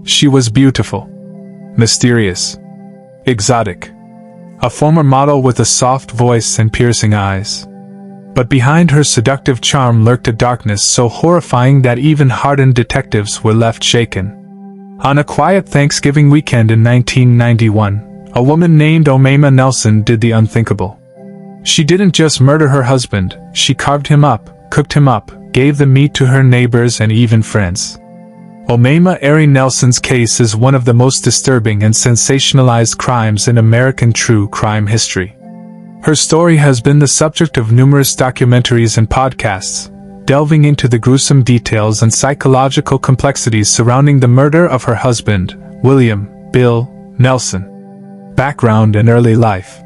She was beautiful, mysterious, exotic, a former model with a soft voice and piercing eyes. But behind her seductive charm lurked a darkness so horrifying that even hardened detectives were left shaken. On a quiet Thanksgiving weekend in 1991, a woman named Omaima Nelson did the unthinkable. She didn't just murder her husband, she carved him up, cooked him up, gave the meat to her neighbors and even friends. Omaima Nelson's case is one of the most disturbing and sensationalized crimes in American true crime history. Her story has been the subject of numerous documentaries and podcasts, delving into the gruesome details and psychological complexities surrounding the murder of her husband, William Bill Nelson. Background and early life.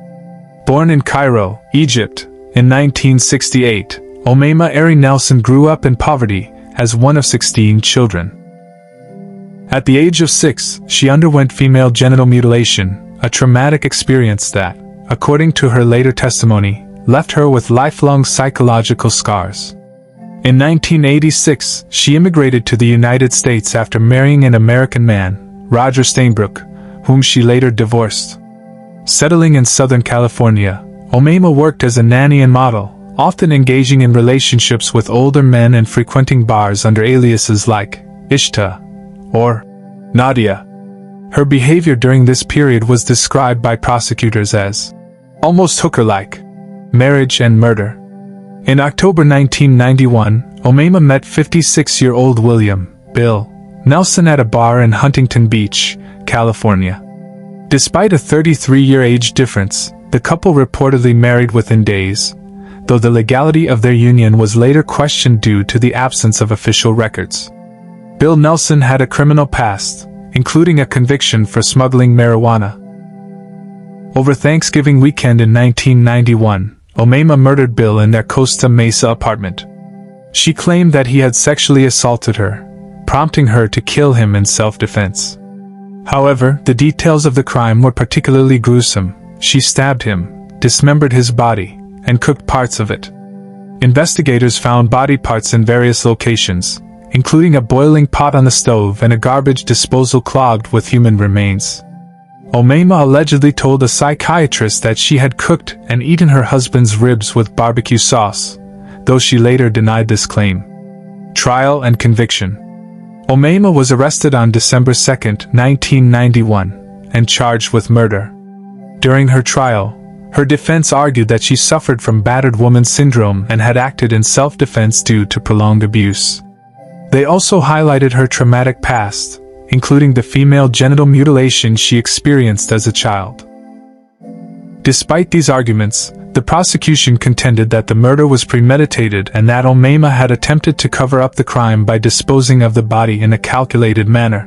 Born in Cairo, Egypt, in 1968, Omaima Nelson grew up in poverty as one of 16 children. At the age of 6, she underwent female genital mutilation, a traumatic experience that, according to her later testimony, left her with lifelong psychological scars. In 1986, she immigrated to the United States after marrying an American man, Roger Stainbrook, whom she later divorced. Settling in Southern California, Omaima worked as a nanny and model, often engaging in relationships with older men and frequenting bars under aliases like Ishta or Nadia. Her behavior during this period was described by prosecutors as almost hooker-like, marriage and murder. In October 1991, Omaima met 56-year-old William Bill Nelson at a bar in Huntington Beach, California. Despite a 33-year age difference, the couple reportedly married within days, though the legality of their union was later questioned due to the absence of official records. Bill Nelson had a criminal past, including a conviction for smuggling marijuana. Over Thanksgiving weekend in 1991, Omaima murdered Bill in their Costa Mesa apartment. She claimed that he had sexually assaulted her, prompting her to kill him in self-defense. However, the details of the crime were particularly gruesome. She stabbed him, dismembered his body, and cooked parts of it. Investigators found body parts in various locations, including a boiling pot on the stove and a garbage disposal clogged with human remains. Omaima allegedly told a psychiatrist that she had cooked and eaten her husband's ribs with barbecue sauce, though she later denied this claim. Trial and conviction. Omaima was arrested on December 2, 1991, and charged with murder. During her trial, her defense argued that she suffered from battered woman syndrome and had acted in self-defense due to prolonged abuse. They also highlighted her traumatic past, including the female genital mutilation she experienced as a child. Despite these arguments, the prosecution contended that the murder was premeditated and that Omaima had attempted to cover up the crime by disposing of the body in a calculated manner.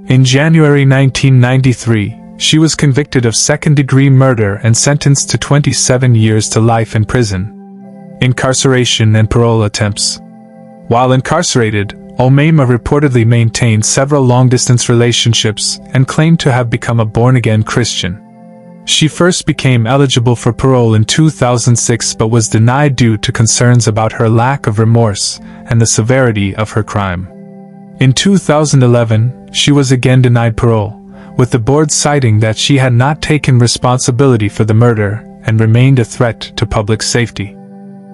In January 1993, she was convicted of second-degree murder and sentenced to 27 years to life in prison. Incarceration and parole attempts. While incarcerated, Omaima reportedly maintained several long-distance relationships and claimed to have become a born-again Christian. She first became eligible for parole in 2006 but was denied due to concerns about her lack of remorse and the severity of her crime. In 2011, she was again denied parole, with the board citing that she had not taken responsibility for the murder and remained a threat to public safety.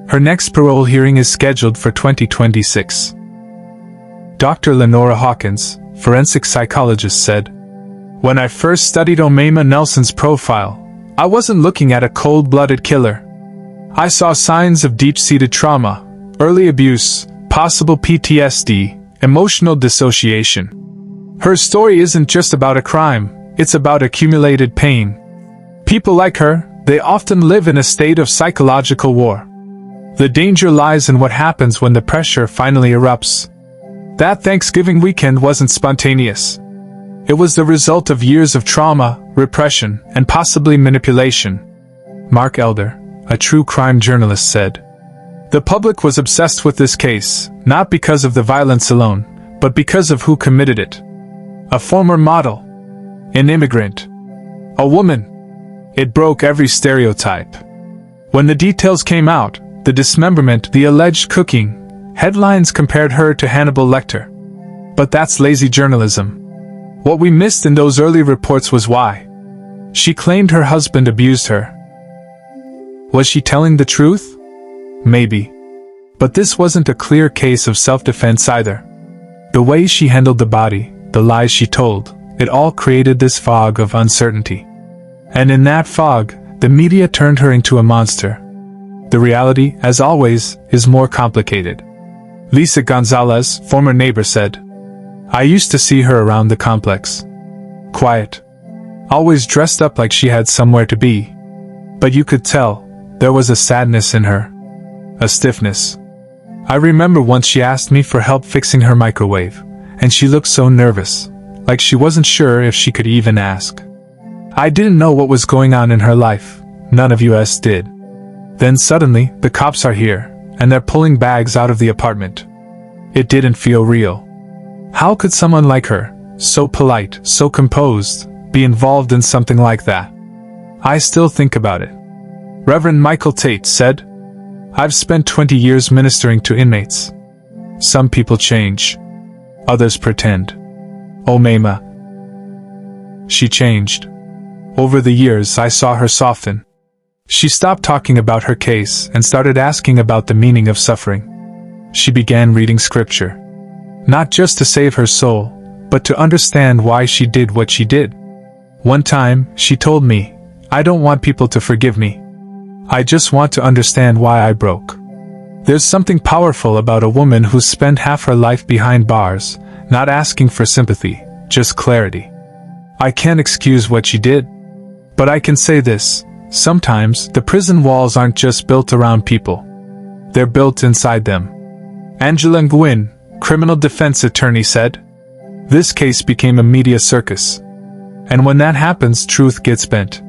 Her next parole hearing is scheduled for 2026. Dr. Lenora Hawkins, forensic psychologist, said, "When I first studied Omaima Nelson's profile, I wasn't looking at a cold-blooded killer. I saw signs of deep-seated trauma, early abuse, possible PTSD, emotional dissociation. Her story isn't just about a crime, it's about accumulated pain. People like her, they often live in a state of psychological war. The danger lies in what happens when the pressure finally erupts. That Thanksgiving weekend wasn't spontaneous. It was the result of years of trauma, repression, and possibly manipulation." Mark Elder, a true crime journalist, said, "The public was obsessed with this case, not because of the violence alone, but because of who committed it. A former model. An immigrant. A woman. It broke every stereotype. When the details came out, the dismemberment, the alleged cooking, headlines compared her to Hannibal Lecter. But that's lazy journalism. What we missed in those early reports was why. She claimed her husband abused her. Was she telling the truth? Maybe. But this wasn't a clear case of self-defense either. The way she handled the body, the lies she told, it all created this fog of uncertainty. And in that fog, the media turned her into a monster. The reality, as always, is more complicated. Lisa Gonzalez, former neighbor, said, "I used to see her around the complex. Quiet. Always dressed up like she had somewhere to be. But you could tell, there was a sadness in her. A stiffness. I remember once she asked me for help fixing her microwave, and she looked so nervous, like she wasn't sure if she could even ask. I didn't know what was going on in her life, none of us did. Then suddenly, the cops are here, and they're pulling bags out of the apartment. It didn't feel real. How could someone like her, so polite, so composed, be involved in something like that? I still think about it." Reverend Michael Tate said, "I've spent 20 years ministering to inmates. Some people change. Others pretend. Omaima. She changed. Over the years I saw her soften. She stopped talking about her case and started asking about the meaning of suffering. She began reading scripture. Not just to save her soul, but to understand why she did what she did. One time, she told me, 'I don't want people to forgive me. I just want to understand why I broke.' There's something powerful about a woman who's spent half her life behind bars, not asking for sympathy, just clarity. I can't excuse what she did. But I can say this, sometimes the prison walls aren't just built around people. They're built inside them." Angela Nguyen, criminal defense attorney, said, "This case became a media circus. And when that happens, truth gets bent."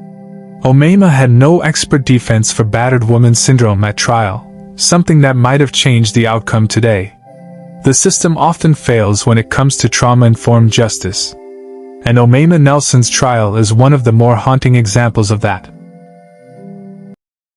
Omaima had no expert defense for battered woman syndrome at trial, something that might have changed the outcome today. The system often fails when it comes to trauma-informed justice. And Omaima Nelson's trial is one of the more haunting examples of that.